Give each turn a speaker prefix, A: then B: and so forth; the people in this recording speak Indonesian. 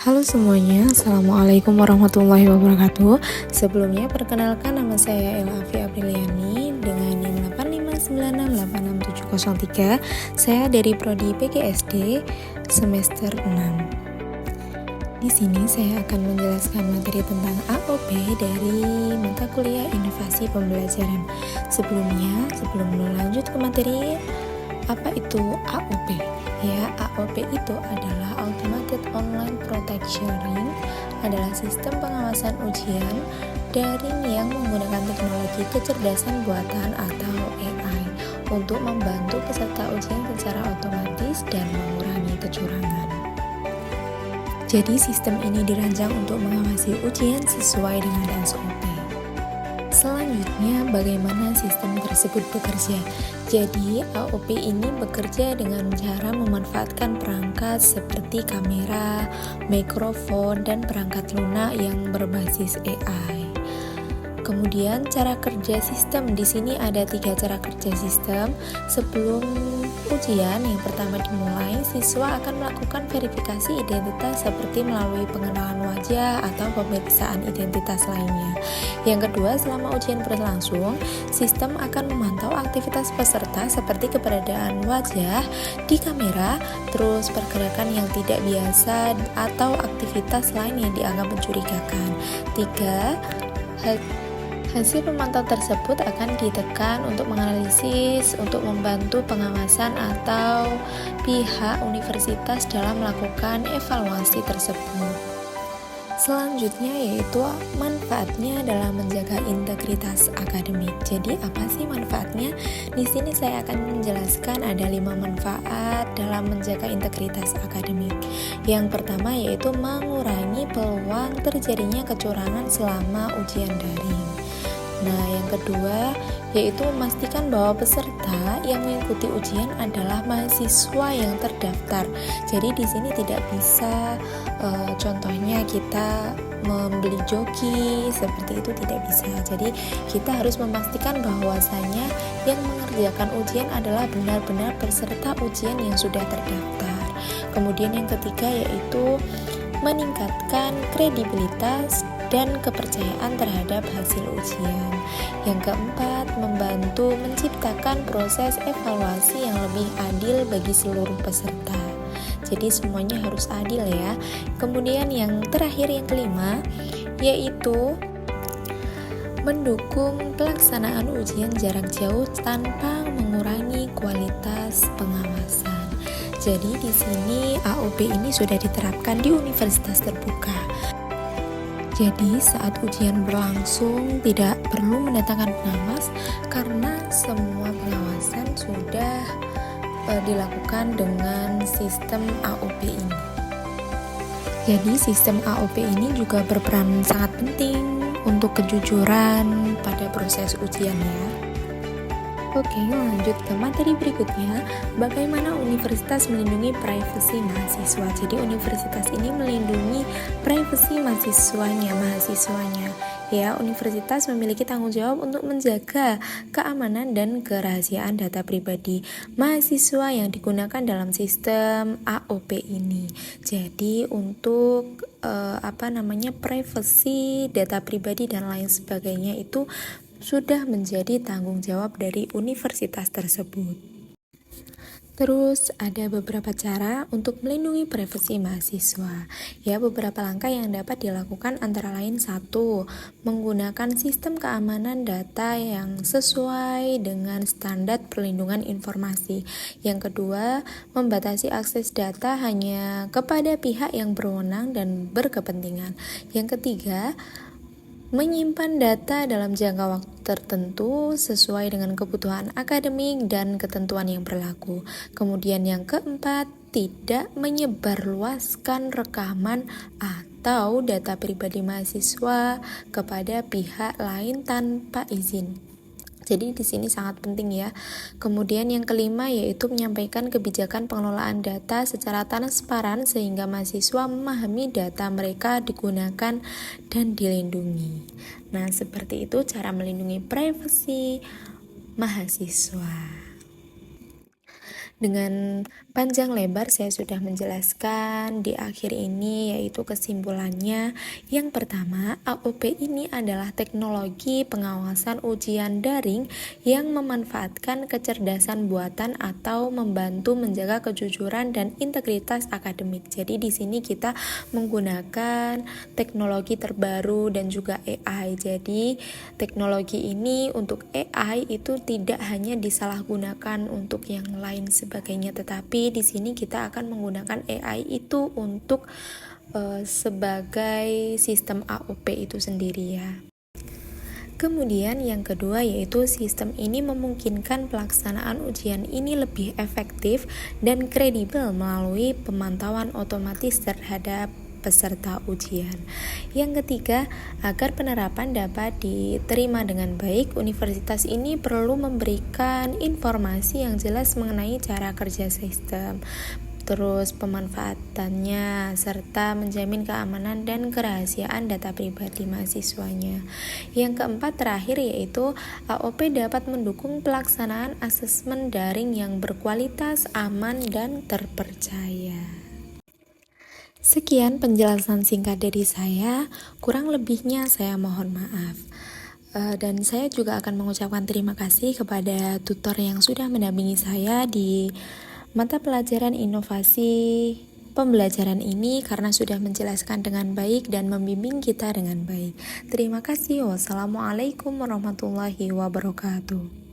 A: Halo semuanya, Assalamualaikum warahmatullahi wabarakatuh. Sebelumnya perkenalkan, nama saya Elafi Apriliani dengan NIM 859686703. Saya dari Prodi PGSD semester 6. Di sini saya akan menjelaskan materi tentang AOP dari mata kuliah Inovasi Pembelajaran. Sebelum lanjut ke materi, apa itu AOP? Ya, AOP itu adalah Automated Online Project-Sharing, adalah sistem pengawasan ujian daring yang menggunakan teknologi kecerdasan buatan atau AI untuk membantu peserta ujian secara otomatis dan mengurangi kecurangan. Jadi sistem ini dirancang untuk mengawasi ujian sesuai dengan SOP. Selanjutnya, bagaimana sistem tersebut bekerja? Jadi, AOP ini bekerja dengan cara memanfaatkan perangkat seperti kamera, mikrofon, dan perangkat lunak yang berbasis AI. Kemudian cara kerja sistem, di sini ada 3 cara kerja sistem. Sebelum ujian yang pertama dimulai, siswa akan melakukan verifikasi identitas seperti melalui pengenalan wajah atau pemeriksaan identitas lainnya. Yang kedua, selama ujian berlangsung, sistem akan memantau aktivitas peserta seperti keberadaan wajah di kamera, terus pergerakan yang tidak biasa atau aktivitas lain yang dianggap mencurigakan. 3. Hasil pemantau tersebut akan ditekan untuk menganalisis, untuk membantu pengawasan atau pihak universitas dalam melakukan evaluasi tersebut. Selanjutnya yaitu manfaatnya dalam menjaga integritas akademik. Jadi apa sih manfaatnya? Di sini saya akan menjelaskan ada 5 manfaat dalam menjaga integritas akademik. Yang pertama yaitu mengurangi peluang terjadinya kecurangan selama ujian daring. Nah, yang kedua yaitu memastikan bahwa peserta yang mengikuti ujian adalah mahasiswa yang terdaftar. Jadi di sini tidak bisa contohnya kita membeli joki seperti itu, tidak bisa. Jadi kita harus memastikan bahwasanya yang mengerjakan ujian adalah benar-benar peserta ujian yang sudah terdaftar. Kemudian yang ketiga yaitu meningkatkan kredibilitas dan kepercayaan terhadap hasil ujian. Yang keempat, membantu menciptakan proses evaluasi yang lebih adil bagi seluruh peserta. Jadi semuanya harus adil ya. Kemudian yang terakhir, yang kelima, yaitu mendukung pelaksanaan ujian jarak jauh tanpa mengurangi kualitas pengawasan. Jadi di sini AOP ini sudah diterapkan di universitas terbuka. Jadi saat ujian berlangsung tidak perlu mendatangkan pengawas karena semua pengawasan sudah dilakukan dengan sistem AOP ini. Jadi sistem AOP ini juga berperan sangat penting untuk kejujuran pada proses ujian ya. Oke, lanjut ke materi berikutnya. Bagaimana universitas melindungi privasi mahasiswa? Jadi universitas ini melindungi privasi mahasiswanya. Ya, universitas memiliki tanggung jawab untuk menjaga keamanan dan kerahasiaan data pribadi mahasiswa yang digunakan dalam sistem AOP ini. Jadi untuk privasi data pribadi dan lain sebagainya itu sudah menjadi tanggung jawab dari universitas tersebut. Terus ada beberapa cara untuk melindungi privasi mahasiswa. Ya, beberapa langkah yang dapat dilakukan antara lain 1. Menggunakan sistem keamanan data yang sesuai dengan standar perlindungan informasi. Yang kedua, membatasi akses data hanya kepada pihak yang berwenang dan berkepentingan. Yang ketiga, menyimpan data dalam jangka waktu tertentu sesuai dengan kebutuhan akademik dan ketentuan yang berlaku. Kemudian yang keempat, tidak menyebarluaskan rekaman atau data pribadi mahasiswa kepada pihak lain tanpa izin. Jadi di sini sangat penting ya. Kemudian yang kelima yaitu menyampaikan kebijakan pengelolaan data secara transparan sehingga mahasiswa memahami data mereka digunakan dan dilindungi. Nah, seperti itu cara melindungi privasi mahasiswa. Dengan panjang lebar saya sudah menjelaskan di akhir ini, yaitu kesimpulannya. Yang pertama, AOP ini adalah teknologi pengawasan ujian daring yang memanfaatkan kecerdasan buatan atau membantu menjaga kejujuran dan integritas akademik. Jadi di sini kita menggunakan teknologi terbaru dan juga AI. Jadi teknologi ini untuk AI itu tidak hanya disalahgunakan untuk yang lain sebagainya, tetapi di sini kita akan menggunakan AI itu untuk sebagai sistem AOP itu sendiri ya. Kemudian yang kedua yaitu sistem ini memungkinkan pelaksanaan ujian ini lebih efektif dan kredibel melalui pemantauan otomatis terhadap peserta ujian. Yang ketiga, agar penerapan dapat diterima dengan baik, universitas ini perlu memberikan informasi yang jelas mengenai cara kerja sistem, terus pemanfaatannya, serta menjamin keamanan dan kerahasiaan data pribadi mahasiswanya. Yang keempat terakhir yaitu AOP dapat mendukung pelaksanaan asesmen daring yang berkualitas, aman, dan terpercaya. Sekian penjelasan singkat dari saya, kurang lebihnya saya mohon maaf. Dan saya juga akan mengucapkan terima kasih kepada tutor yang sudah mendampingi saya di mata pelajaran inovasi pembelajaran ini karena sudah menjelaskan dengan baik dan membimbing kita dengan baik. Terima kasih. Wassalamualaikum warahmatullahi wabarakatuh.